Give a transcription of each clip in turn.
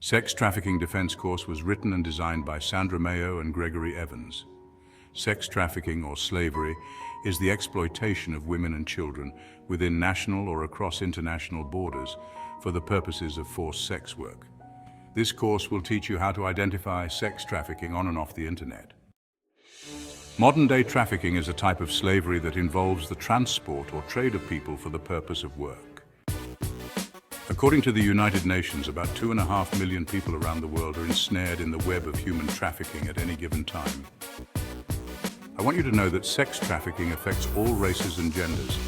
Sex Trafficking Defense course was written and designed by Sandra Mayo and Gregory Evans. Sex trafficking, or slavery, is the exploitation of women and children within national or across international borders for the purposes of forced sex work. This course will teach you how to identify sex trafficking on and off the internet. Modern-day trafficking is a type of slavery that involves the transport or trade of people for the purpose of work. According to the United Nations, about 2.5 million people around the world are ensnared in the web of human trafficking at any given time. I want you to know that sex trafficking affects all races and genders.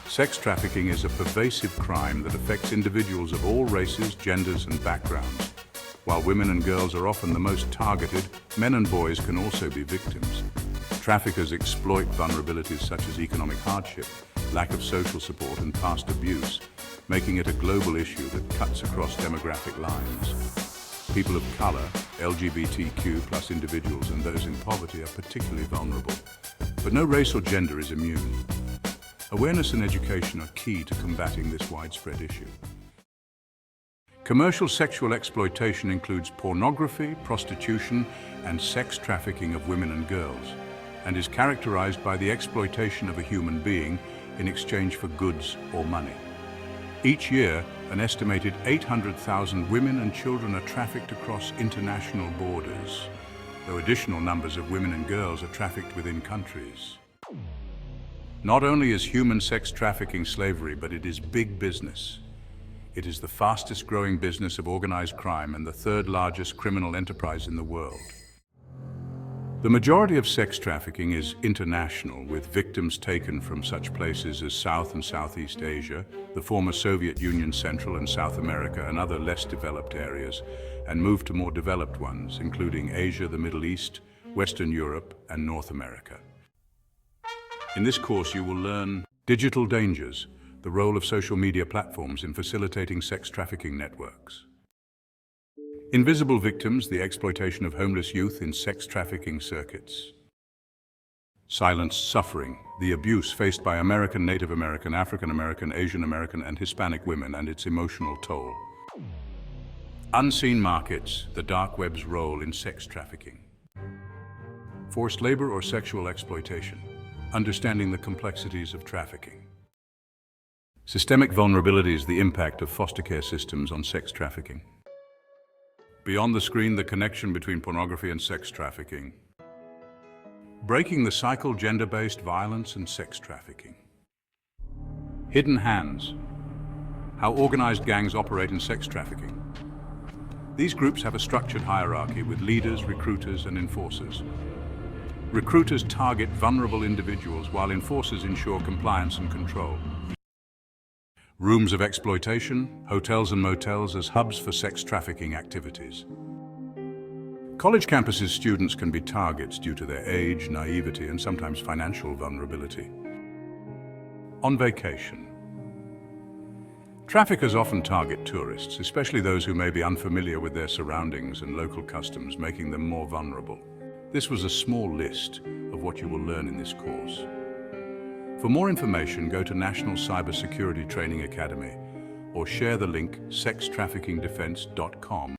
Sex trafficking is a pervasive crime that affects individuals of all races, genders, and backgrounds. While women and girls are often the most targeted, men and boys can also be victims. Traffickers exploit vulnerabilities such as economic hardship, lack of social support, and past abuse, making it a global issue that cuts across demographic lines. People of color, LGBTQ+ individuals, and those in poverty are particularly vulnerable. But no race or gender is immune. Awareness and education are key to combating this widespread issue. Commercial sexual exploitation includes pornography, prostitution, and sex trafficking of women and girls, and is characterized by the exploitation of a human being in exchange for goods or money. Each year, an estimated 800,000 women and children are trafficked across international borders, though additional numbers of women and girls are trafficked within countries. Not only is human sex trafficking slavery, but it is big business. It is the fastest growing business of organized crime and the third largest criminal enterprise in the world. The majority of sex trafficking is international, with victims taken from such places as South and Southeast Asia, the former Soviet Union, Central and South America, and other less developed areas, and moved to more developed ones, including Asia, the Middle East, Western Europe, and North America. In this course, you will learn digital dangers, the role of social media platforms in facilitating sex trafficking networks. Invisible victims, the exploitation of homeless youth in sex trafficking circuits. Silenced suffering, the abuse faced by American, Native American, African American, Asian American, and Hispanic women and its emotional toll. Unseen markets, the dark web's role in sex trafficking. Forced labor or sexual exploitation, understanding the complexities of trafficking. Systemic vulnerabilities, the impact of foster care systems on sex trafficking. Beyond the screen, the connection between pornography and sex trafficking. Breaking the cycle, gender-based violence and sex trafficking. Hidden hands, how organized gangs operate in sex trafficking. These groups have a structured hierarchy with leaders, recruiters, and enforcers. Recruiters target vulnerable individuals while enforcers ensure compliance and control. Rooms of exploitation, hotels and motels as hubs for sex trafficking activities. College campuses' students can be targets due to their age, naivety, and sometimes financial vulnerability. On vacation. Traffickers often target tourists, especially those who may be unfamiliar with their surroundings and local customs, making them more vulnerable. This was a small list of what you will learn in this course. For more information, go to National Cybersecurity Training Academy or share the link sextraffickingdefense.com.